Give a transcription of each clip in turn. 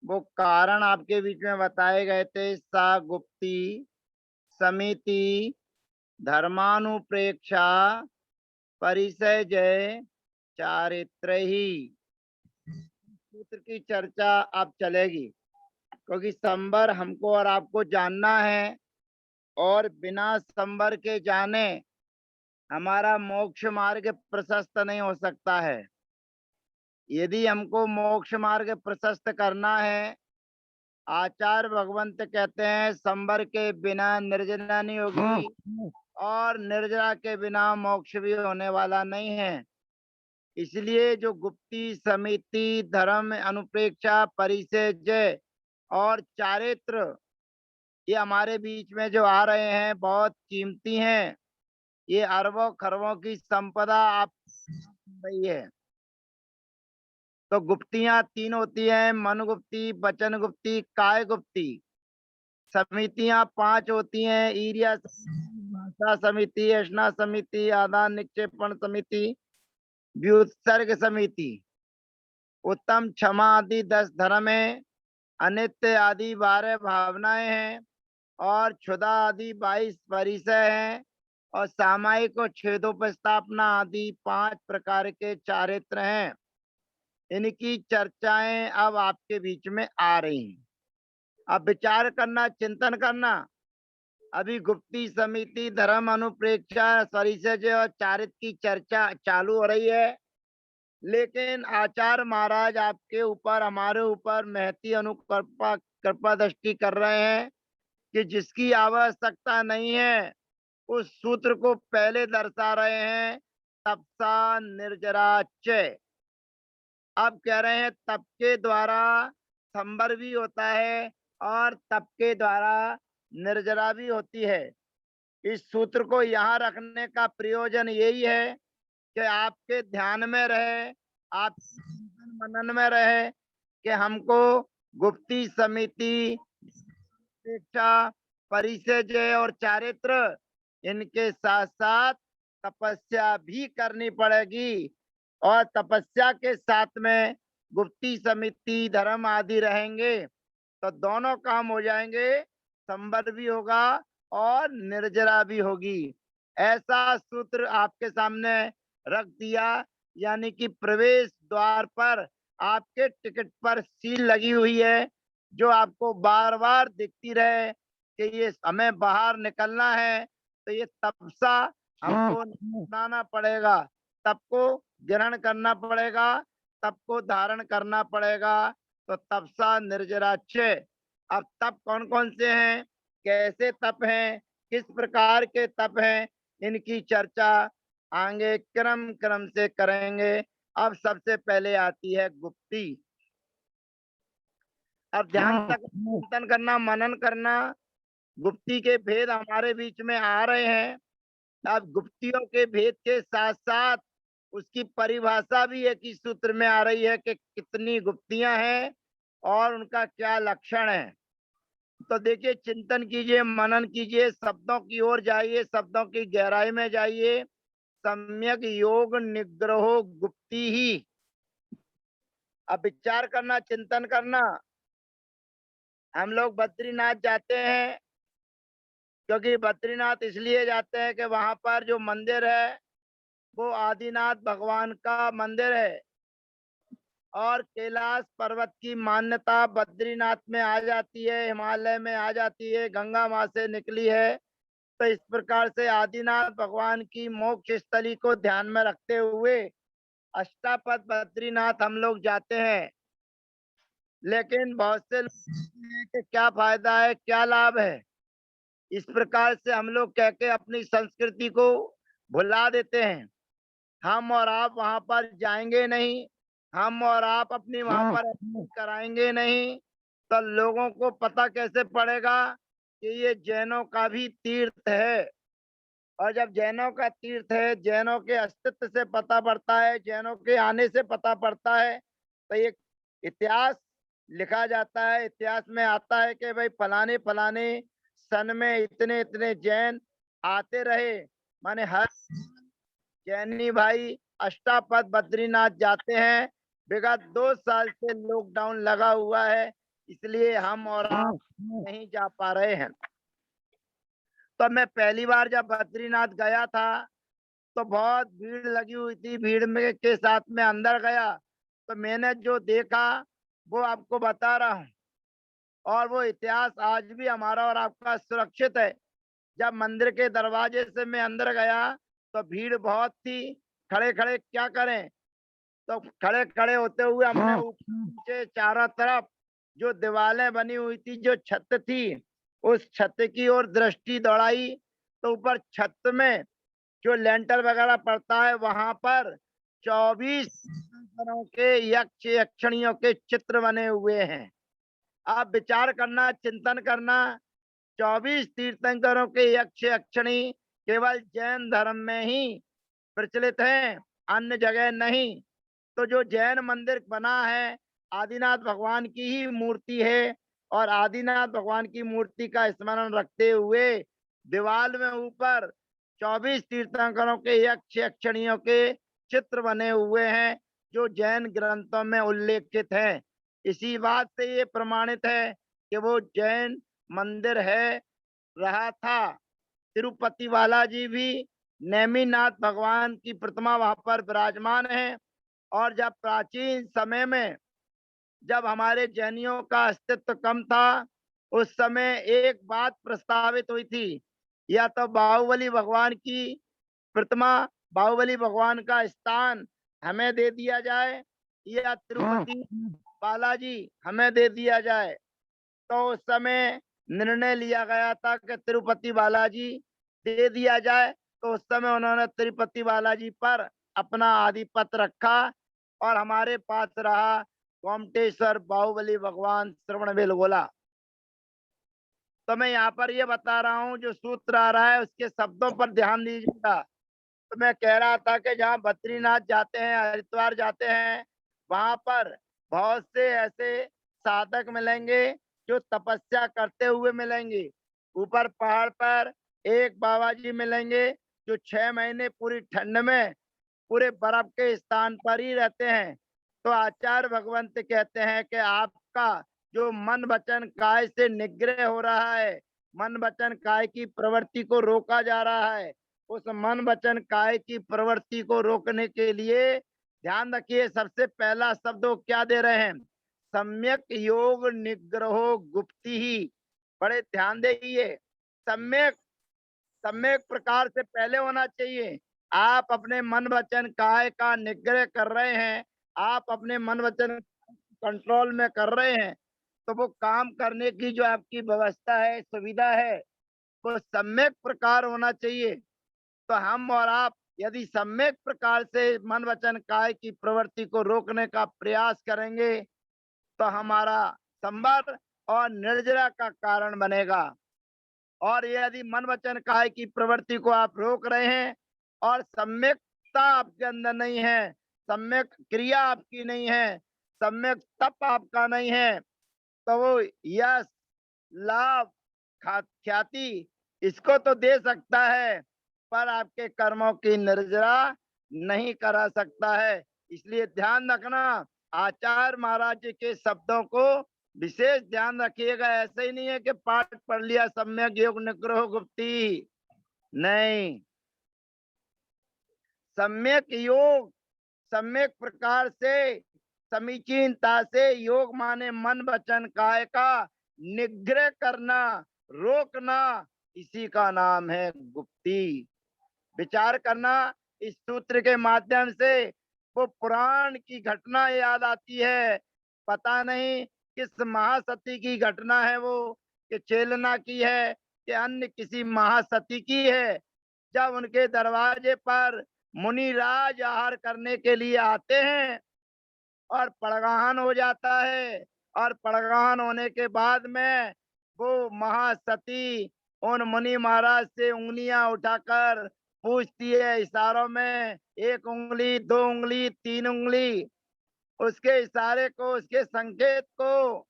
वो कारण आपके बीच में बताए गए थे। सा गुप्ती समिति धर्मानुप्रेक्षा परिसय जय चारित्र ही सूत्र की चर्चा अब चलेगी, क्योंकि संवर हमको और आपको जानना है, और बिना संवर के जाने हमारा मोक्ष मार्ग प्रशस्त नहीं हो सकता है। यदि हमको मोक्ष मार्ग प्रशस्त करना है, आचार्य भगवंत कहते हैं संवर के बिना निर्जरा नहीं होगी, और निर्जरा के बिना मोक्ष भी होने वाला नहीं है। इसलिए जो गुप्ती समिति धर्म अनुप्रेक्षा परिचय जय और चारित्र, ये हमारे बीच में जो आ रहे हैं बहुत कीमती हैं। ये अरबों खरबों की संपदा आप रही है। तो गुप्तियां तीन होती हैं, मन गुप्ती, वचन गुप्ती, काय गुप्ती। समितियां पांच होती हैं, ईर्या भाषा समिति, अशना समिति, आदान निक्षेपण समिति, व्युत्सर्ग समिति। उत्तम क्षमा आदि 10 धर्म है, अनित्य आदि 12 भावनाएं हैं, और क्षुधा आदि 22 परिसय हैं, और सामायिक और छेदोपस्थापना आदि 5 प्रकार के चारित्र हैं। इनकी चर्चाएं अब आपके बीच में आ रही हैं। अब विचार करना, चिंतन करना। अभी गुप्ती समिति धर्म अनुप्रेक्षा परिचय और चारित्र की चर्चा चालू हो रही है, लेकिन आचार्य महाराज आपके ऊपर, हमारे ऊपर महती अनुकंपा कृपा दृष्टि कर रहे हैं कि जिसकी आवश्यकता नहीं है उस सूत्र को पहले दर्शा रहे हैं। तपसा निर्जराच्य। अब कह रहे हैं तप के द्वारा संवर भी होता है, और तप के द्वारा निर्जरा भी होती है। इस सूत्र को यहाँ रखने का प्रयोजन यही है कि आपके ध्यान में रहे, आप मनन में रहे कि हमको गुप्ती समिति शिक्षा परिचय जय और चारित्र, इनके साथ साथ तपस्या भी करनी पड़ेगी, और तपस्या के साथ में गुप्ती समिति धर्म आदि रहेंगे, तो दोनों काम हो जाएंगे। संवर भी होगा और निर्जरा भी होगी। ऐसा सूत्र आपके सामने रख दिया, यानी कि प्रवेश द्वार पर आपके टिकट पर सील लगी हुई है, जो आपको बार बार दिखती रहे कि ये हमें बाहर निकलना है, तो ये तपसा हमको अपनाना पड़ेगा, तप को ग्रहण करना पड़ेगा, तप को धारण करना पड़ेगा। तो तपसा निर्जराच्य। अब तप कौन कौन से हैं, कैसे तप हैं, किस प्रकार के तप हैं, इनकी चर्चा आगे क्रम क्रम से करेंगे। अब सबसे पहले आती है गुप्ती। अब ध्यान तक चिंतन करना, मनन करना। गुप्ती के भेद हमारे बीच में आ रहे हैं। अब गुप्तियों के भेद के साथ साथ उसकी परिभाषा भी एक ही सूत्र में आ रही है कि कितनी गुप्तियां हैं और उनका क्या लक्षण है। तो देखिए, चिंतन कीजिए, मनन कीजिए, शब्दों की ओर जाइए, शब्दों की गहराई में जाइए। सम्यक योग निग्रहो गुप्ती ही। अब विचार करना, चिंतन करना। हम लोग बद्रीनाथ जाते हैं, क्योंकि बद्रीनाथ इसलिए जाते हैं कि वहां पर जो मंदिर है वो आदिनाथ भगवान का मंदिर है, और कैलाश पर्वत की मान्यता बद्रीनाथ में आ जाती है, हिमालय में आ जाती है, गंगा माँ से निकली है। तो इस प्रकार से आदिनाथ भगवान की मोक्ष स्थली को ध्यान में रखते हुए अष्टापद बद्रीनाथ हम लोग जाते हैं। लेकिन बहुत से लोग कहते हैं कि क्या फायदा है, क्या लाभ है। इस प्रकार से हम लोग कह के अपनी संस्कृति को भुला देते हैं। हम और आप वहां पर जाएंगे नहीं, हम और आप अपनी वहां पर कराएंगे नहीं, तो लोगों को पता कैसे पड़ेगा कि ये जैनों का भी तीर्थ है। और जब जैनों का तीर्थ है, जैनों के अस्तित्व से पता पड़ता है, जैनों के आने से पता पड़ता है, तो ये इतिहास लिखा जाता है। इतिहास में आता है कि भाई फलाने फलाने सन में इतने इतने जैन आते रहे। माने हर जैनी भाई अष्टापद बद्रीनाथ जाते हैं। विगत 2 साल से लॉकडाउन लगा हुआ है, इसलिए हम और आप नहीं जा पा रहे हैं। तो मैं पहली बार जब बद्रीनाथ गया था तो बहुत भीड़ लगी हुई थी। भीड़ में के साथ में अंदर गया तो मैंने जो देखा वो आपको बता रहा हूँ। और वो इतिहास आज भी हमारा और आपका सुरक्षित है। जब मंदिर के दरवाजे से मैं अंदर गया तो भीड़ बहुत थी। खड़े खड़े क्या करें, तो खड़े खड़े होते हुए हमने ऊपर नीचे चारों तरफ जो दीवारें बनी हुई थी, जो छत थी, उस छत की ओर दृष्टि दौड़ाई तो ऊपर छत में जो लेंटर वगैरह पड़ता है वहां पर 24 तरह के यक्ष यक्षिणियों के चित्र बने हुए हैं। आप विचार करना, चिंतन करना, 24 तीर्थंकरों के यक्ष यक्षिणी केवल जैन धर्म में ही प्रचलित हैं, अन्य जगह नहीं। तो जो जैन मंदिर बना है आदिनाथ भगवान की ही मूर्ति है। और आदिनाथ भगवान की मूर्ति का स्मरण रखते हुए दीवार में ऊपर 24 तीर्थंकरों के यक्ष यक्षिणियों के चित्र बने हुए हैं, जो जैन ग्रंथों में उल्लेखित हैं। इसी बात से ये प्रमाणित है कि वो जैन मंदिर है, रहा था। तिरुपति बालाजी भी नेमिनाथ भगवान की प्रतिमा वहां पर विराजमान है। और जब प्राचीन समय में जब हमारे जैनियों का अस्तित्व कम था, उस समय एक बात प्रस्तावित हुई थी, या तो बाहुबली भगवान की प्रतिमा, बाहुबली भगवान का स्थान हमें दे दिया जाए या तिरुपति बालाजी हमें दे दिया जाए। तो उस समय निर्णय लिया गया था कि तिरुपति बालाजी दे दिया जाए। तो उस समय उन्होंने तिरुपति बालाजी पर अपना आधिपत्य रखा और हमारे पास रहा गोमटेश्वर बाहुबली भगवान श्रवण बेलगोला। तो मैं यहाँ पर ये बता रहा हूँ, जो सूत्र आ रहा है उसके शब्दों पर ध्यान दीजिएगा। तो मैं कह रहा था कि जहाँ बद्रीनाथ जाते हैं, हरिद्वार जाते हैं, वहां पर बहुत से ऐसे साधक मिलेंगे जो तपस्या करते हुए मिलेंगे। ऊपर पहाड़ पर एक बाबा जी मिलेंगे जो 6 महीने पूरी ठंड में पूरे बर्फ के स्थान पर ही रहते हैं। तो आचार्य भगवंत कहते हैं कि आपका जो मन वचन काय से निग्रह हो रहा है, मन वचन काय की प्रवृत्ति को रोका जा रहा है, उस मन वचन काय की प्रवृत्ति को रोकने के लिए ध्यान रखिए, सबसे पहला शब्द वो क्या दे रहे हैं, सम्यक योग निग्रहो गुप्ति ही। बड़े ध्यान देइए, सम्यक सम्यक प्रकार से पहले होना चाहिए। आप अपने मन वचन काय का निग्रह कर रहे हैं, आप अपने मन वचन कंट्रोल में कर रहे हैं, तो वो काम करने की जो आपकी व्यवस्था है, सुविधा है, वो सम्यक प्रकार होना चाहिए। तो हम और आप यदि सम्यक प्रकार से मन वचन काय की प्रवृत्ति को रोकने का प्रयास करेंगे तो हमारा संवर और निर्जरा का कारण बनेगा। और यदि मन वचन काय की प्रवृत्ति को आप रोक रहे हैं और सम्यकता आपके अंदर नहीं है, सम्यक क्रिया आपकी नहीं है, सम्यक तप आपका नहीं है, तो वो यश, लाभ, ख्याति इसको तो दे सकता है, पर आपके कर्मों की निर्जरा नहीं करा सकता है। इसलिए ध्यान रखना, आचार्य महाराज जी के शब्दों को विशेष ध्यान रखिएगा। ऐसे ही नहीं है कि पाठ पढ़ लिया सम्यक योग निग्रह गुप्ति, नहीं। सम्यक योग, सम्यक प्रकार से, समीचीनता से योग माने मन वचन काय का निग्रह करना, रोकना, इसी का नाम है गुप्ति। विचार करना, इस सूत्र के माध्यम से वो पुराण की घटना याद आती है। पता नहीं किस महासती की घटना है वो, कि चेलना की है कि अन्य किसी महासती की है। जब उनके दरवाजे पर मुनिराज आहार करने के लिए आते हैं और पड़गाहन हो जाता है, और पड़गाहन होने के बाद में वो महासती उन मुनि महाराज से उंगलियां उठाकर पूछती है इशारों में, 1 उंगली, 2 उंगली, 3 उंगली, उसके इशारे को, उसके संकेत को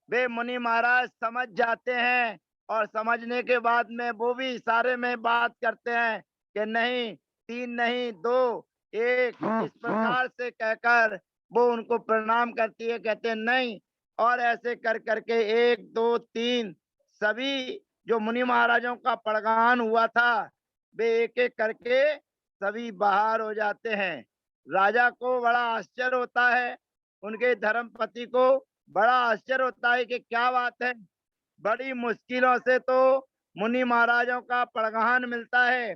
वे मुनि महाराज समझ जाते हैं। और समझने के बाद में वो भी इशारे में बात करते हैं कि नहीं, 3 नहीं, 2, 1, इस प्रकार से कहकर वो उनको प्रणाम करती है, कहते हैं नहीं। और ऐसे कर करके 1 2 3 सभी जो मुनि महाराजों का पड़गान हुआ था, वे एक एक करके सभी बाहर हो जाते हैं। राजा को बड़ा आश्चर्य होता है, उनके धर्मपति को बड़ा आश्चर्य होता है कि क्या बात है, बड़ी मुश्किलों से तो मुनि महाराजों का पड़गान मिलता है,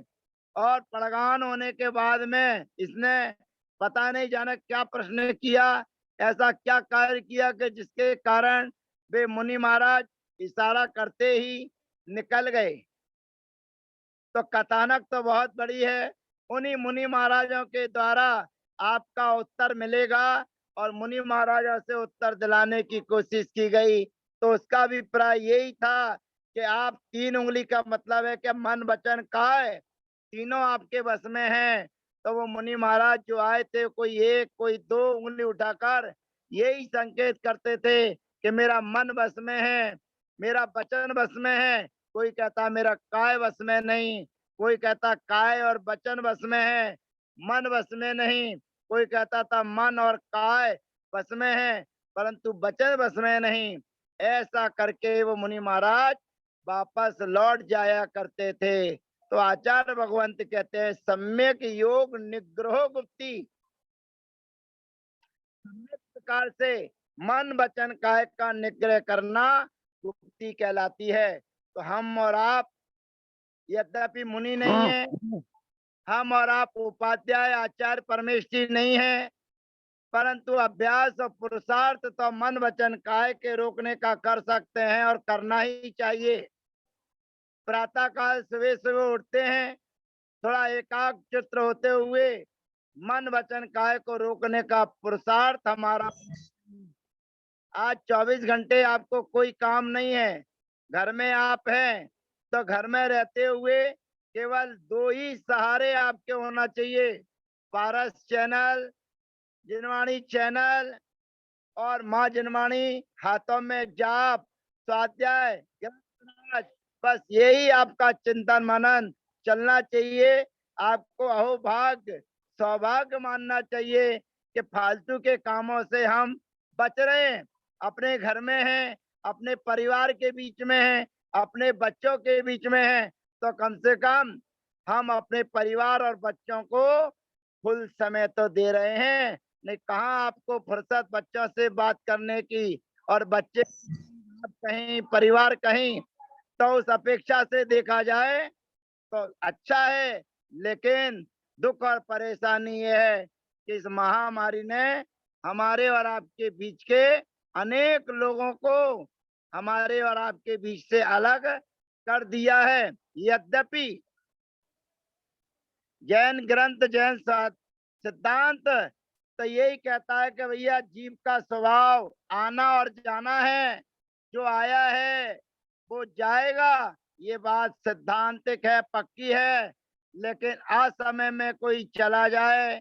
और पड़गान होने के बाद में इसने पता नहीं जाने क्या प्रश्न किया, ऐसा क्या कार्य किया कि जिसके कारण वे मुनि महाराज इशारा करते ही निकल गए। तो कथानक तो बहुत बड़ी है, उन्हीं मुनि महाराजों के द्वारा आपका उत्तर मिलेगा, और मुनि महाराजों से उत्तर दिलाने की कोशिश की गई। तो उसका अभिप्राय यही था कि आप 3 उंगली का मतलब है कि मन वचन काय तीनों आपके बस में हैं। तो वो मुनि महाराज जो आए थे, कोई 1 कोई 2 उंगली उठाकर यही संकेत करते थे कि मेरा मन बस में है, मेरा वचन बस में है। कोई कहता मेरा काय वश में नहीं, कोई कहता काय और वचन वश में है, मन वश में नहीं। कोई कहता था मन और काय वश में है, परंतु वचन वश में नहीं। ऐसा करके वो मुनि महाराज वापस लौट जाया करते थे। तो आचार्य भगवंत कहते हैं सम्यक योग निग्रह गुप्ती, सम्यक प्रकार से मन वचन काय का निग्रह करना गुप्ती कहलाती है। तो हम और आप यद्यपि मुनि नहीं है, हम और आप उपाध्याय आचार्य परमेष्ठी नहीं है, परंतु अभ्यास और पुरुषार्थ तो मन वचन काय के रोकने का कर सकते हैं, और करना ही चाहिए। प्रातः काल सुबह सुबह उठते हैं, थोड़ा एकाग्र चित्र होते हुए मन वचन काय को रोकने का पुरुषार्थ हमारा। आज 24 घंटे आपको कोई काम नहीं है, घर में आप हैं, तो घर में रहते हुए केवल 2 ही सहारे आपके होना चाहिए, पारस चैनल, जिनवाणी चैनल, और माँ जिनवाणी, हाथों में जाप, स्वाध्याय, ज्ञान, बस यही आपका चिंतन मनन चलना चाहिए। आपको अहोभाग्य सौभाग्य मानना चाहिए कि फालतू के कामों से हम बच रहे हैं, अपने घर में हैं, अपने परिवार के बीच में हैं, अपने बच्चों के बीच में हैं। तो कम से कम हम अपने परिवार और बच्चों को फुल समय तो दे रहे हैं। नहीं, कहाँ आपको फुर्सत बच्चों से बात करने की, और बच्चे कहीं परिवार कहीं। तो उस अपेक्षा से देखा जाए तो अच्छा है, लेकिन दुख और परेशानी ये है कि इस महामारी ने हमारे और आपके बीच के अनेक लोगों को हमारे और आपके बीच से अलग कर दिया है। यद्यपि जैन ग्रंथ, जैन सिद्धांत तो यही कहता है कि भैया जीव का स्वभाव आना और जाना है, जो आया है वो जाएगा। ये बात सिद्धांतिक है, पक्की है। लेकिन असमय में कोई चला जाए,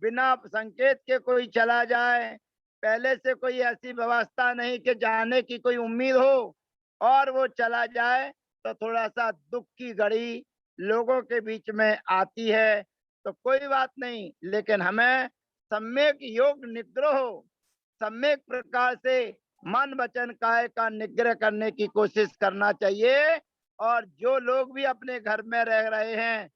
बिना संकेत के कोई चला जाए, पहले से कोई ऐसी व्यवस्था नहीं कि जाने की कोई उम्मीद हो, और वो चला जाए, तो थोड़ा सा दुख की घड़ी लोगों के बीच में आती है। तो कोई बात नहीं, लेकिन हमें सम्यक योग निग्रह सम्यक प्रकार से मन वचन काय का निग्रह करने की कोशिश करना चाहिए। और जो लोग भी अपने घर में रह रहे हैं,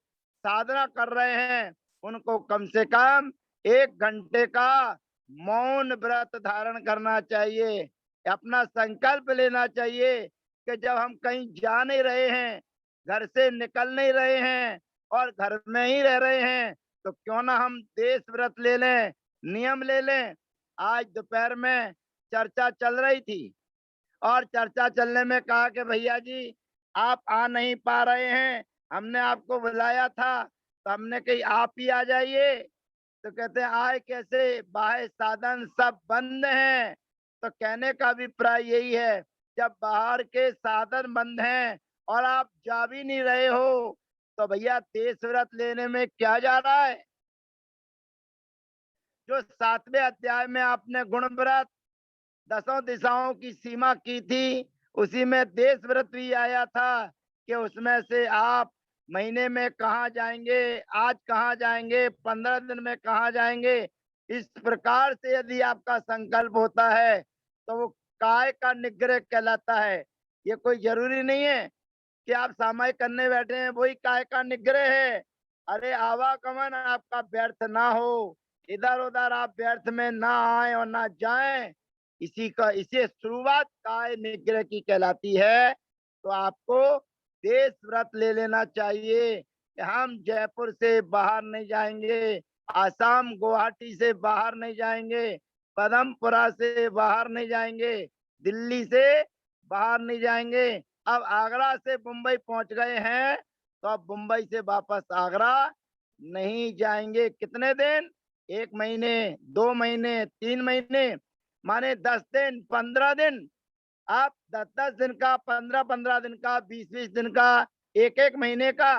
साधना कर रहे हैं, उनको कम से कम 1 घंटे का मौन व्रत धारण करना चाहिए। अपना संकल्प लेना चाहिए कि जब हम कहीं जा नहीं रहे हैं, घर से निकल नहीं रहे हैं, और घर में ही रह रहे हैं, तो क्यों ना हम देश व्रत ले लें, नियम ले लें। आज दोपहर में चर्चा चल रही थी, और चर्चा चलने में कहा कि भैया जी आप आ नहीं पा रहे हैं, हमने आपको बुलाया था, तो हमने कही आप ही आ जाइए। तो कहते हैं आए कैसे, बाह्य साधन सब बंद हैं। तो कहने का अभिप्राय यही है, जब बाहर के साधन बंद हैं और आप जा भी नहीं रहे हो, तो भैया देश व्रत लेने में क्या जा रहा है। जो 7वें अध्याय में आपने गुण व्रत 10 दिशाओं की सीमा की थी, उसी में देश व्रत भी आया था कि उसमें से आप महीने में कहाँ जाएंगे, आज कहाँ जाएंगे, 15 दिन में कहाँ जाएंगे, इस प्रकार से यदि आपका संकल्प होता है तो वो काय का निग्रह कहलाता है। ये कोई जरूरी नहीं है कि आप सामायिक करने बैठे हैं वही काय का निग्रह है। अरे आवागमन आपका व्यर्थ ना हो, इधर उधर आप व्यर्थ में ना आए और ना जाएं, इसे शुरुआत काय निग्रह की कहलाती है। तो आपको देश व्रत ले लेना चाहिए कि हम जयपुर से बाहर नहीं जाएंगे, आसाम गुवाहाटी से बाहर नहीं जाएंगे, पदमपुरा से बाहर नहीं जाएंगे, दिल्ली से बाहर नहीं जाएंगे। अब आगरा से मुंबई पहुंच गए हैं तो अब मुंबई से वापस आगरा नहीं जाएंगे। कितने दिन? 1 महीने, 2 महीने, 3 महीने, माने 10 दिन, 15 दिन। आप 10-10 दिन का, 15-15 दिन का, 20-20 दिन का, 1-1 महीने का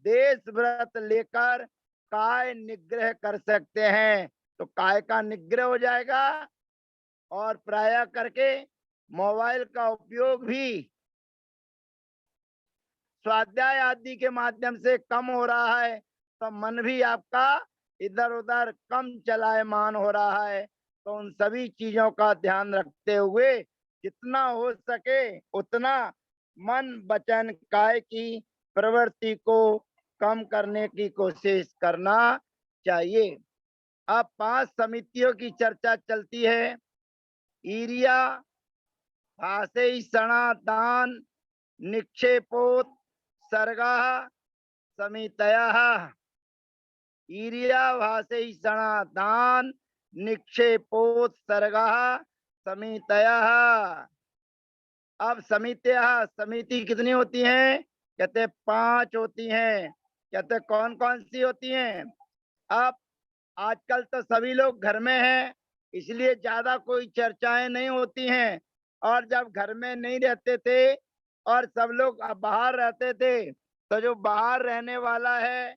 देश व्रत लेकर काय निग्रह कर सकते हैं। तो काय का निग्रह हो जाएगा और प्राय करके मोबाइल का उपयोग भी स्वाध्याय आदि के माध्यम से कम हो रहा है, तो मन भी आपका इधर उधर कम चलायमान हो रहा है। तो उन सभी चीजों का ध्यान रखते हुए जितना हो सके उतना मन वचन काय की प्रवृत्ति को कम करने की कोशिश करना चाहिए। अब 5 समितियों की चर्चा चलती है। ईरिया, भाषेषणा, दान, निक्षेपोत, सर्गः, समितयः। ईरिया, भाषेषणा, दान, निक्षेपोत, सर्गः, समितयः। अब समिति कितनी होती हैं? कहते 5 होती हैं। कहते कौन कौन सी होती हैं? अब आजकल तो सभी लोग घर में हैं, इसलिए ज्यादा कोई चर्चाएं नहीं होती हैं। और जब घर में नहीं रहते थे और सब लोग बाहर रहते थे, तो जो बाहर रहने वाला है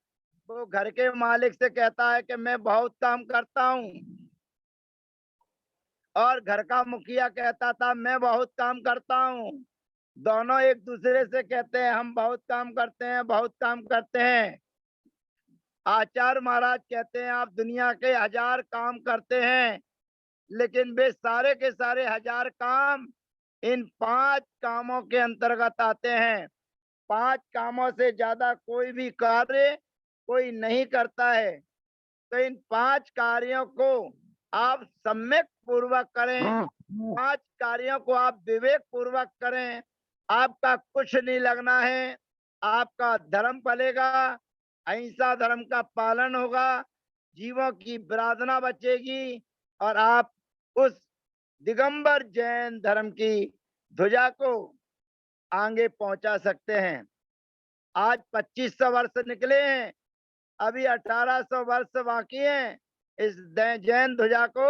वो घर के मालिक से कहता है कि मैं बहुत काम करता हूँ, और घर का मुखिया कहता था मैं बहुत काम करता हूँ। दोनों एक दूसरे से कहते हैं हम बहुत काम करते हैं, बहुत काम करते हैं। आचार्य महाराज कहते हैं आप दुनिया के 1000 काम करते हैं, लेकिन वे सारे के सारे 1000 काम इन 5 कामों के अंतर्गत आते हैं। 5 कामों से ज्यादा कोई भी कार्य कोई नहीं करता है। तो इन 5 कार्यों को आप सम्यक पूर्वक करें, 5 कार्यों को आप विवेक पूर्वक करें। आपका कुछ नहीं लगना है, आपका धर्म पलेगा, अहिंसा धर्म का पालन होगा, जीवों की विराधना बचेगी और आप उस दिगंबर जैन धर्म की ध्वजा को आगे पहुंचा सकते हैं। आज 2500 वर्ष निकले हैं, अभी 1800 वर्ष बाकी हैं इस जैन ध्वजा को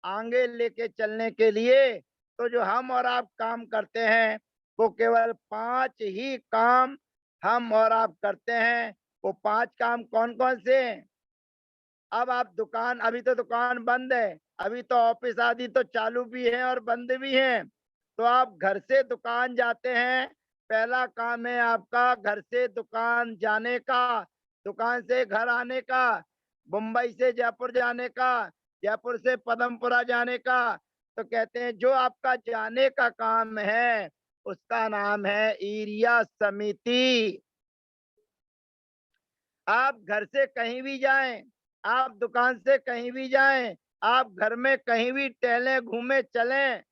आगे लेके चलने के लिए। तो जो हम और आप काम करते हैं वो केवल 5 ही काम हम और आप करते हैं। वो 5 काम कौन कौन से हैं? अब आप दुकान, अभी तो दुकान बंद है, अभी तो ऑफिस आदि तो चालू भी है और बंद भी है। तो आप घर से दुकान जाते हैं, पहला काम है आपका घर से दुकान जाने का, दुकान से घर आने का, मुंबई से जयपुर जाने का, जयपुर से पदमपुरा जाने का। तो कहते हैं जो आपका जाने का काम है उसका नाम है ईरिया समिति। आप घर से कहीं भी जाएं, आप दुकान से कहीं भी जाएं, आप घर में कहीं भी टहलें घूमे चलें,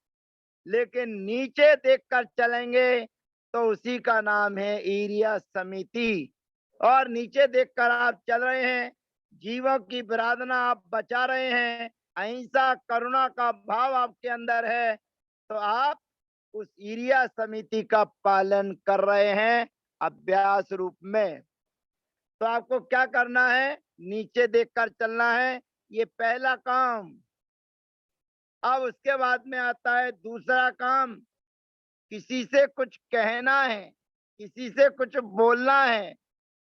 लेकिन नीचे देखकर चलेंगे तो उसी का नाम है ईरिया समिति। और नीचे देखकर आप चल रहे हैं, जीवों की विराधना आप बचा रहे हैं, अहिंसा करुणा का भाव आपके अंदर है, तो आप उस ईरिया समिति का पालन कर रहे हैं अभ्यास रूप में। तो आपको क्या करना है? नीचे देखकर चलना है, ये पहला काम। अब उसके बाद में आता है दूसरा काम। किसी से कुछ कहना है, किसी से कुछ बोलना है,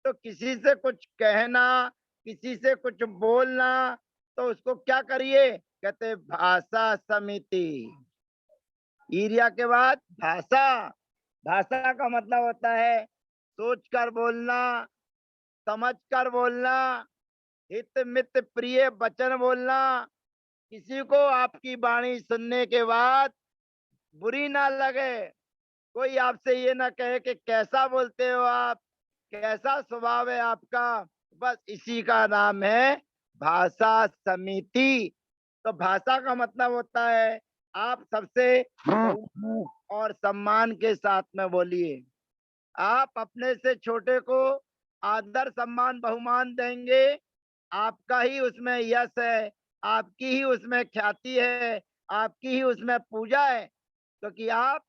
तो किसी से कुछ कहना, किसी से कुछ बोलना, तो उसको क्या करिए? कहते भाषा समिति। ईरिया के बाद भाषा। भाषा का मतलब होता है सोच कर बोलना, समझ कर बोलना, हित मित प्रिय वचन बोलना, किसी को आपकी वाणी सुनने के बाद बुरी ना लगे, कोई आपसे ये ना कहे कि कैसा बोलते हो आप, कैसा स्वभाव है आपका, बस इसी का नाम है भाषा समिति। तो भाषा का मतलब होता है आप सबसे और सम्मान के साथ में बोलिए। आप अपने से छोटे को आदर सम्मान बहुमान देंगे, आपका ही उसमें यश है, आपकी ही उसमें ख्याति है, आपकी ही उसमें पूजा है, क्योंकि आप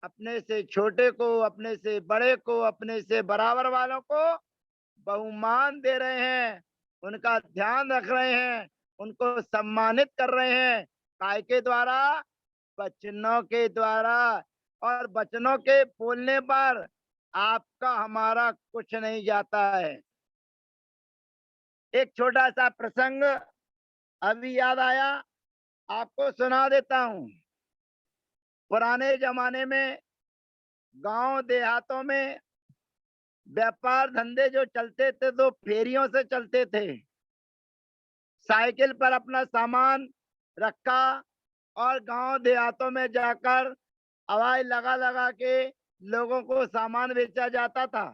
अपने से छोटे को, अपने से बड़े को, अपने से बराबर वालों को बहुमान दे रहे हैं, उनका ध्यान रख रहे हैं, उनको सम्मानित कर रहे हैं। काय के द्वारा? वचनों के द्वारा। और वचनों के बोलने पर आपका हमारा कुछ नहीं जाता है। एक छोटा सा प्रसंग अभी याद आया, आपको सुना देता हूँ। पुराने जमाने में गांव देहातों में व्यापार धंधे जो चलते थे तो फेरियों से चलते थे। साइकिल पर अपना सामान रखा और गांव देहातों में जाकर आवाज लगा लगा के लोगों को सामान बेचा जाता था।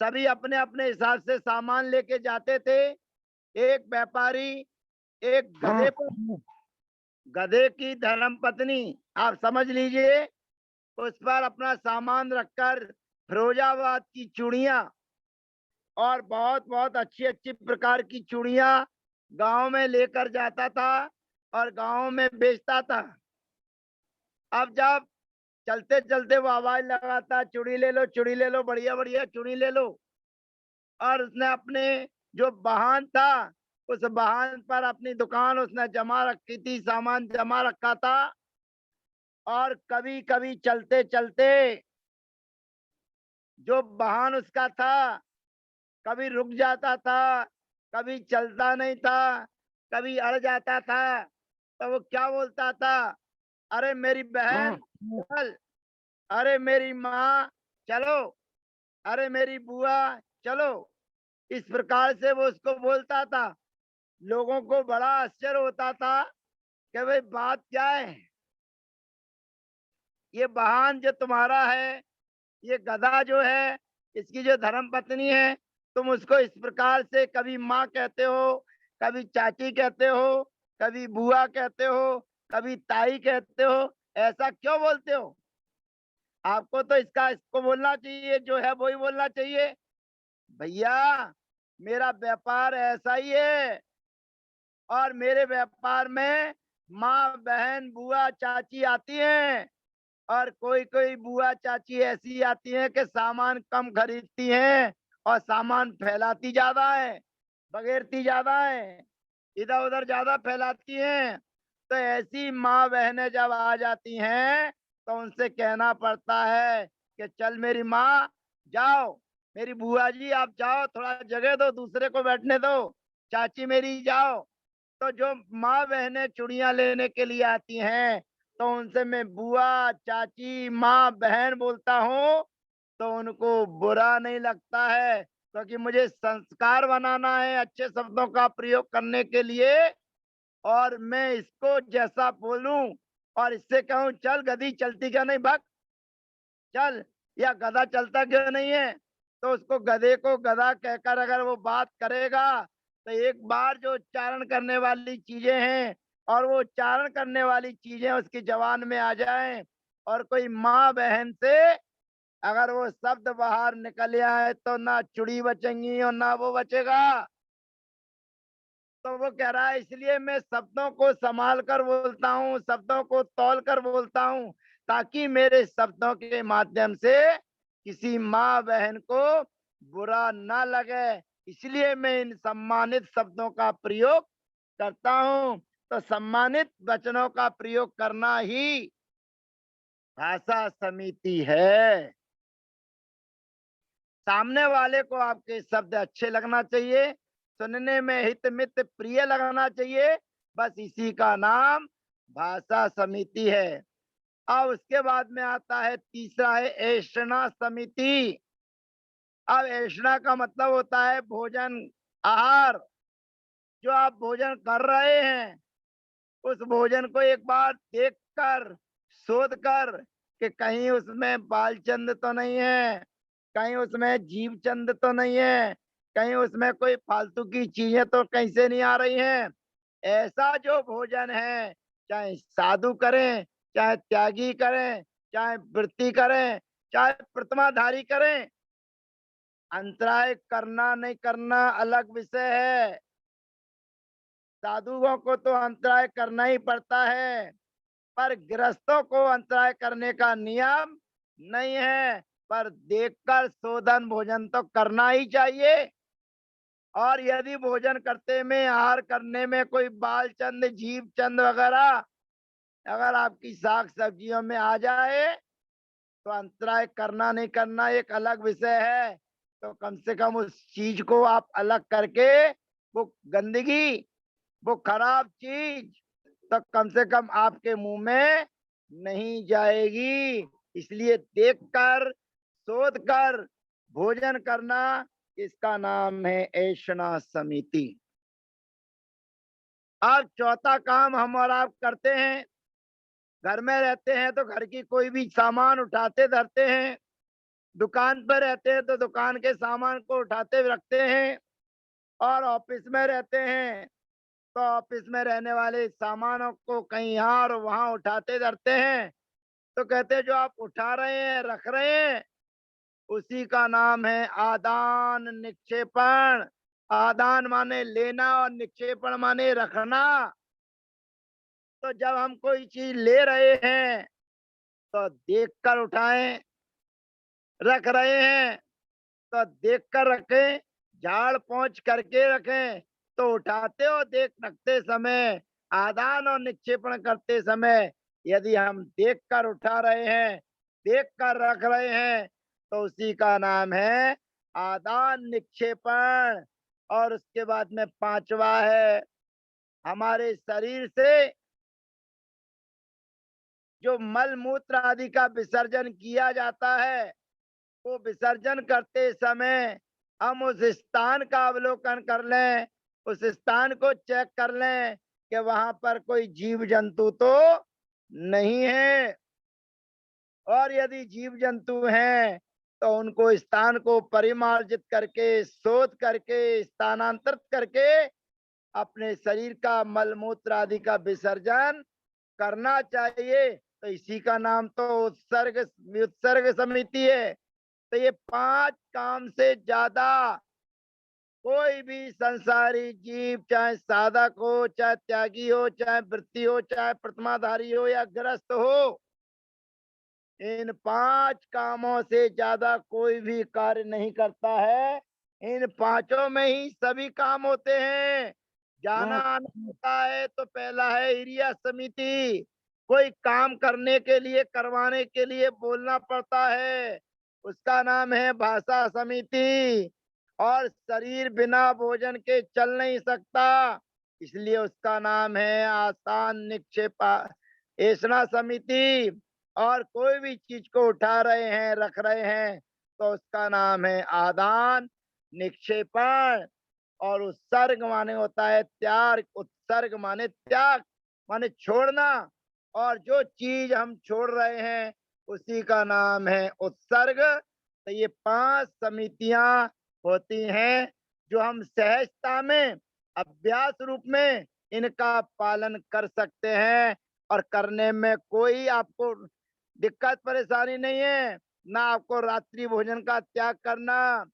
सभी अपने अपने हिसाब से सामान लेके जाते थे। एक व्यापारी एक गधे पर, गधे की धर्मपत्नी, आप समझ लीजिए, उस पर अपना सामान रखकर फिरोजाबाद की चूड़ियां और बहुत बहुत अच्छी अच्छी प्रकार की चूड़ियां गांव में लेकर जाता था और गांव में बेचता था। अब जब चलते चलते वो आवाज लगाता, चूड़ी ले लो, चूड़ी ले लो, बढ़िया बढ़िया चूड़ी ले लो, और उसने अपने जो वाहन था उस वाहन पर अपनी दुकान उसने जमा रखी थी, सामान जमा रखा था। और कभी कभी चलते चलते जो वाहन उसका था कभी रुक जाता था, कभी चलता नहीं था, कभी अड़ जाता था, तो वो क्या बोलता था? अरे मेरी बहन चल, अरे मेरी माँ चलो, अरे मेरी बुआ चलो। इस प्रकार से वो उसको बोलता था। लोगों को बड़ा आश्चर्य होता था कि भाई बात क्या है, ये वाहन जो तुम्हारा है, ये गधा जो है, इसकी जो धर्म पत्नी है, तुम उसको इस प्रकार से कभी माँ कहते हो, कभी चाची कहते हो, कभी बुआ कहते हो, कभी ताई कहते हो, ऐसा क्यों बोलते हो? आपको तो इसको बोलना चाहिए, जो है वही बोलना चाहिए। भैया मेरा व्यापार ऐसा ही है, और मेरे व्यापार में माँ बहन बुआ चाची आती हैं, और कोई कोई बुआ चाची ऐसी आती हैं कि सामान कम खरीदती हैं और सामान फैलाती ज्यादा है, बगैरती ज्यादा है, इधर उधर ज्यादा फैलाती हैं। तो ऐसी माँ बहनें जब आ जाती हैं तो उनसे कहना पड़ता है कि चल मेरी माँ जाओ, मेरी बुआ जी आप जाओ, थोड़ा जगह दो, दूसरे को बैठने दो, चाची मेरी जाओ। तो जो माँ बहनें चूड़ियां लेने के लिए आती हैं तो उनसे मैं बुआ चाची माँ बहन बोलता हूँ, तो उनको बुरा नहीं लगता है, क्योंकि मुझे संस्कार बनाना है अच्छे शब्दों का प्रयोग करने के लिए। और मैं इसको जैसा बोलूं और इससे कहूं चल गधी चलती क्या नहीं, भाग चल, या गधा चलता क्यों नहीं है, तो उसको गधे को गधा कहकर अगर वो बात करेगा तो एक बार जो उच्चारण करने वाली चीजें हैं और वो उच्चारण करने वाली चीजें उसकी जबान में आ जाएं, और कोई माँ बहन से अगर वो शब्द बाहर निकल आए तो ना चुड़ी बचेंगी और ना वो बचेगा। तो वो कह रहा है इसलिए मैं शब्दों को संभाल कर बोलता हूँ, शब्दों को तौल कर बोलता हूँ, ताकि मेरे शब्दों के माध्यम से किसी माँ बहन को बुरा ना लगे। इसलिए मैं इन सम्मानित शब्दों का प्रयोग करता हूँ। तो सम्मानित वचनों का प्रयोग करना ही भाषा समिति है। सामने वाले को आपके शब्द अच्छे लगना चाहिए, सुनने में हित मित प्रिय लगना चाहिए, बस इसी का नाम भाषा समिति है। अब उसके बाद में आता है तीसरा है ऐषणा समिति। अब ऐषणा का मतलब होता है भोजन आहार जो आप भोजन कर रहे हैं, उस भोजन को एक बार देख कर, शोध कर कि कहीं उसमें बालचंद तो नहीं है, कहीं उसमें जीव चंद तो नहीं है, कहीं उसमें कोई फालतू की चीजें तो कहीं से नहीं आ रही हैं। ऐसा जो भोजन है, चाहे साधु करें, चाहे त्यागी करें, चाहे वृत्ति करें, चाहे प्रतिमाधारी करें, अंतराय करना नहीं करना अलग विषय है। साधुओं को तो अंतराय करना ही पड़ता है, पर गृहस्थों को अंतराय करने का नियम नहीं है। पर देखकर शोधन भोजन तो करना ही चाहिए। और यदि भोजन करते में, आहार करने में कोई बाल चंद, जीव चंद वगैरह अगर आपकी साग सब्जियों में आ जाए, तो अंतराय करना नहीं करना एक अलग विषय है। तो कम से कम उस चीज को आप अलग करके, वो गंदगी, वो खराब चीज तो कम से कम आपके मुंह में नहीं जाएगी। इसलिए देखकर, शोध कर भोजन करना, इसका नाम है ऐषणा समिति। अब चौथा काम हम और आप करते हैं, घर में रहते हैं तो घर की कोई भी सामान उठाते धरते हैं, दुकान पर रहते हैं तो दुकान के सामान को उठाते रखते हैं, और ऑफिस में रहते हैं तो ऑफिस में रहने वाले सामानों को कहीं यहाँ और वहां उठाते धरते हैं। तो कहते हैं जो आप उठा रहे हैं, रख रहे हैं, उसी का नाम है आदान निक्षेपण। आदान माने लेना और निक्षेपण माने रखना। तो जब हम कोई चीज ले रहे हैं तो देख कर उठाएं, रख रहे हैं तो देख कर रखें, झाड़ पोंछ करके रखें। तो उठाते और देख रखते समय, आदान और निक्षेपण करते समय यदि हम देख कर उठा रहे हैं, देख कर रख रहे हैं, तो उसी का नाम है आदान निक्षेपण। और उसके बाद में पांचवा है, हमारे शरीर से जो मल मूत्र आदि का विसर्जन किया जाता है, वो विसर्जन करते समय हम उस स्थान का अवलोकन कर लें, उस स्थान को चेक कर लें कि वहां पर कोई जीव जंतु तो नहीं है। और यदि जीव जंतु हैं तो उनको स्थान को परिमार्जित करके, शोध करके, स्थानांतरित करके अपने शरीर का मल मूत्र आदि का विसर्जन करना चाहिए। तो इसी का नाम तो उत्सर्ग, उत्सर्ग समिति है। तो ये 5 काम से ज्यादा कोई भी संसारी जीव, चाहे साधक हो, चाहे त्यागी हो, चाहे वृत्ति हो, चाहे प्रतिमाधारी हो या ग्रस्त हो, इन 5 कामों से ज्यादा कोई भी कार्य नहीं करता है। इन पांचों में ही सभी काम होते हैं। जाना आना होता है तो पहला है हिरिया समिति। कोई काम करने के लिए, करवाने के लिए बोलना पड़ता है, उसका नाम है भाषा समिति। और शरीर बिना भोजन के चल नहीं सकता, इसलिए उसका नाम है आसान निक्षेपा ऐषणा समिति। और कोई भी चीज को उठा रहे हैं, रख रहे हैं, तो उसका नाम है आदान निक्षेपण। और उत्सर्ग माने होता है त्याग। उत्सर्ग माने त्याग, माने छोड़ना। और जो चीज हम छोड़ रहे हैं उसी का नाम है उत्सर्ग। तो ये 5 समितियां होती हैं जो हम सहजता में, अभ्यास रूप में इनका पालन कर सकते हैं। और करने में कोई आपको दिक्कत परेशानी नहीं है। ना आपको रात्रि भोजन का त्याग करना,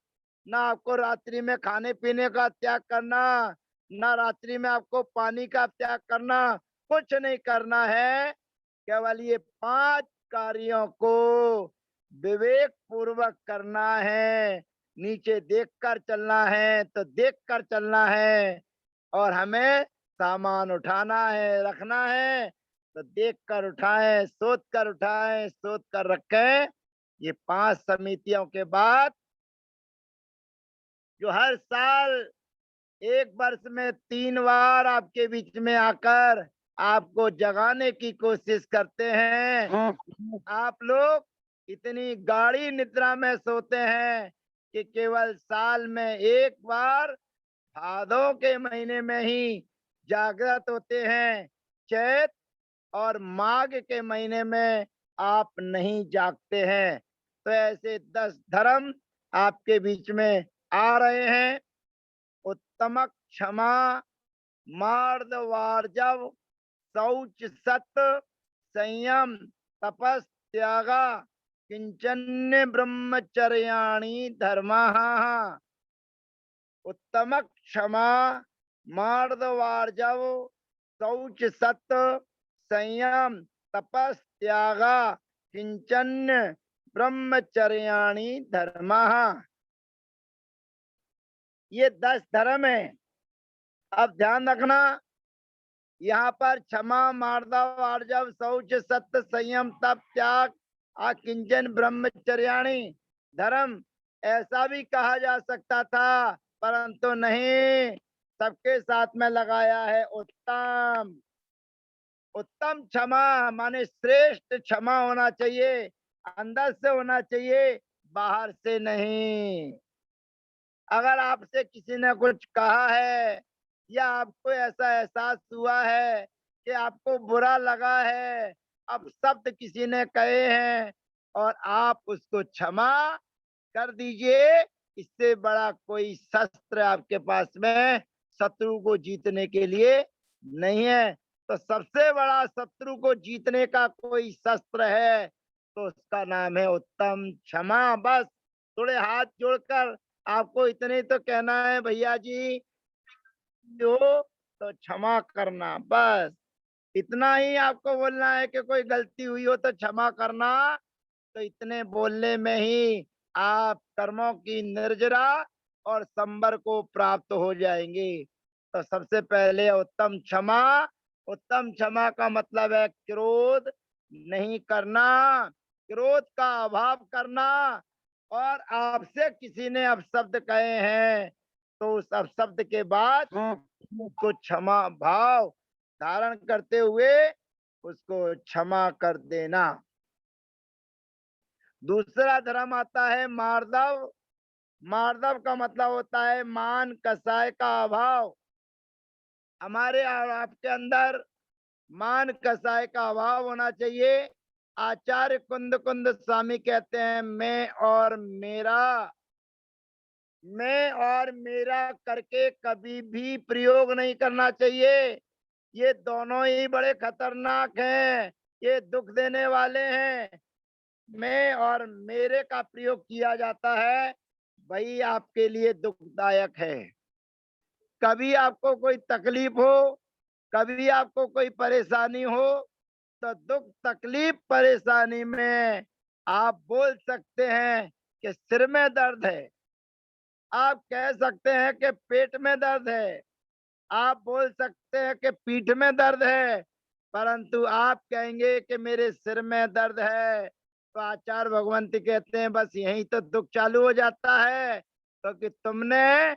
ना आपको रात्रि में खाने पीने का त्याग करना, ना रात्रि में आपको पानी का त्याग करना, कुछ नहीं करना है। केवल ये 5 कार्यों को विवेक पूर्वक करना है। नीचे देखकर चलना है तो देखकर चलना है, और हमें सामान उठाना है, रखना है तो देख कर उठाएं, सोच कर उठाएं, सोच कर रखें। ये 5 समितियों के बाद जो हर साल 1 वर्ष में 3 बार आपके बीच में आकर आपको जगाने की कोशिश करते हैं, आप लोग इतनी गाढ़ी निद्रा में सोते हैं कि केवल साल में 1 बार भादों के महीने में ही जागृत होते हैं, चैत और माघ के महीने में आप नहीं जागते हैं। तो ऐसे 10 धर्म आपके बीच में आ रहे हैं। उत्तमक, क्षमा, मार्दवार्जव, शौच, सत्य, संयम, तपस, त्यागा, किंचन्य ब्रह्मचर्याणि धर्माः। उत्तमक, क्षमा, मार्दवार्जव, शौच, सत्य, संयम, तपस, त्यागा, किंचन्य ब्रह्मचर्याणि धर्माः। ये 10 धर्म है। अब ध्यान रखना, यहाँ पर क्षमा, मार्दव, आर्जव, शौच, सत्य, संयम, तप, त्याग, किंचन ब्रह्मचर्याणि धर्म, ऐसा भी कहा जा सकता था, परंतु नहीं, सबके साथ में लगाया है उत्तम। उत्तम क्षमा माने श्रेष्ठ क्षमा होना चाहिए, अंदर से होना चाहिए, बाहर से नहीं। अगर आपसे किसी ने कुछ कहा है या आपको ऐसा एहसास हुआ है कि आपको बुरा लगा है, अब शब्द किसी ने कहे हैं और आप उसको क्षमा कर दीजिए, इससे बड़ा कोई शस्त्र आपके पास में शत्रु को जीतने के लिए नहीं है। तो सबसे बड़ा शत्रु को जीतने का कोई शस्त्र है तो उसका नाम है उत्तम क्षमा। बस थोड़े हाथ जोड़कर आपको इतने तो कहना है, भैया जी जो तो क्षमा करना, बस इतना ही आपको बोलना है कि कोई गलती हुई हो तो क्षमा करना। तो इतने बोलने में ही आप कर्मों की निर्जरा और संबर को प्राप्त हो जाएंगे। तो सबसे पहले उत्तम क्षमा। उत्तम क्षमा का मतलब है क्रोध नहीं करना, क्रोध का अभाव करना। और आपसे किसी ने अपशब्द कहे हैं तो उस अपशब्द के बाद उसको क्षमा भाव धारण करते हुए उसको क्षमा कर देना। दूसरा धर्म आता है मार्दव। मार्दव का मतलब होता है मान कसाय का अभाव। हमारे और आपके अंदर मान कसाय का अभाव होना चाहिए। आचार्य कुंद कुंद स्वामी कहते हैं मैं और मेरा करके कभी भी प्रयोग नहीं करना चाहिए। ये दोनों ही बड़े खतरनाक हैं, ये दुख देने वाले हैं। मैं और मेरे का प्रयोग किया जाता है, वही आपके लिए दुखदायक है। कभी आपको कोई तकलीफ हो, कभी आपको कोई परेशानी हो, तो दुख तकलीफ परेशानी में आप बोल सकते हैं कि सिर में दर्द है, आप कह सकते हैं कि पेट में दर्द है, आप बोल सकते हैं कि पीठ में दर्द है, परंतु आप कहेंगे कि मेरे सिर में दर्द है, तो आचार्य भगवंती कहते हैं बस यही तो दुख चालू हो जाता है, क्योंकि तुमने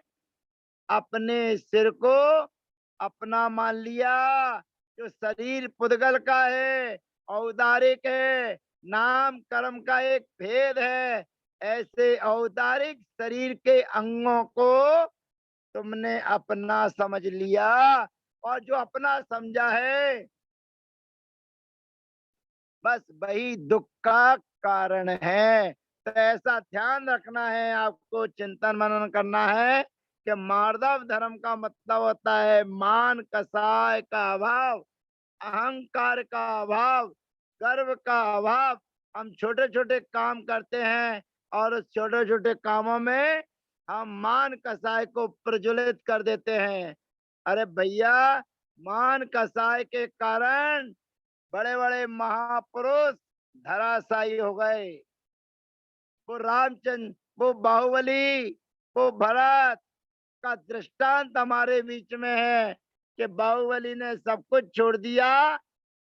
अपने सिर को अपना मान लिया। जो शरीर पुद्गल का है, औदारिक है, नाम कर्म का एक भेद है, ऐसे औदारिक शरीर के अंगों को तुमने अपना समझ लिया। और जो अपना समझा है बस वही दुख का कारण है। तो ऐसा ध्यान रखना है, आपको चिंतन मनन करना है कि मार्दव धर्म का मतलब होता है मान कसाय का अभाव, अहंकार का अभाव, गर्व का अभाव। हम छोटे छोटे काम करते हैं और उस छोटे छोटे कामों में हम मान कसाय को प्रज्वलित कर देते हैं। अरे भैया, मान कसाय के कारण बड़े बड़े महापुरुष धराशायी हो गए। वो रामचंद्र, वो बाहुबली, वो भरत का दृष्टांत हमारे बीच में है कि बाहुबली ने सब कुछ छोड़ दिया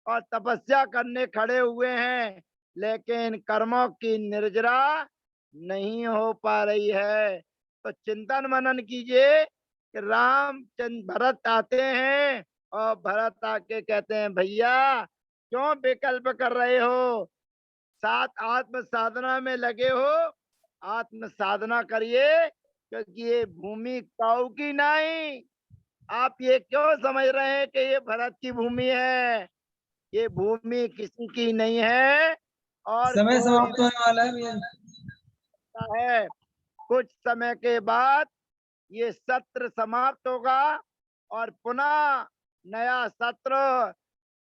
और तपस्या करने खड़े हुए हैं, लेकिन कर्मों की निर्जरा नहीं हो पा रही है। तो चिंतन मनन कीजिए कि रामचंद्र भरत आते हैं और भरत आके कहते हैं भैया क्यों विकल्प कर रहे हो, साथ आत्म साधना में लगे हो, आत्म साधना करिए, क्योंकि ये भूमि काऊ की नहीं। आप ये क्यों समझ रहे हैं कि ये भरत की भूमि है? ये भूमि किसी की नहीं है और समय कोई समाप्त होने वाला है भैया। है। कुछ समय के बाद ये सत्र समाप्त होगा और पुनः नया सत्र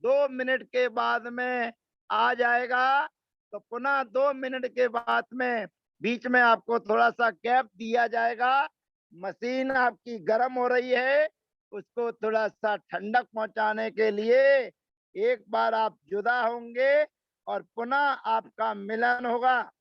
2 मिनट के बाद में आ जाएगा। तो पुनः 2 मिनट के बाद में बीच में आपको थोड़ा सा गैप दिया जाएगा। मशीन आपकी गर्म हो रही है, उसको थोड़ा सा ठंडक पहुंचाने के लिए एक बार आप जुदा होंगे और पुनः आपका मिलन होगा।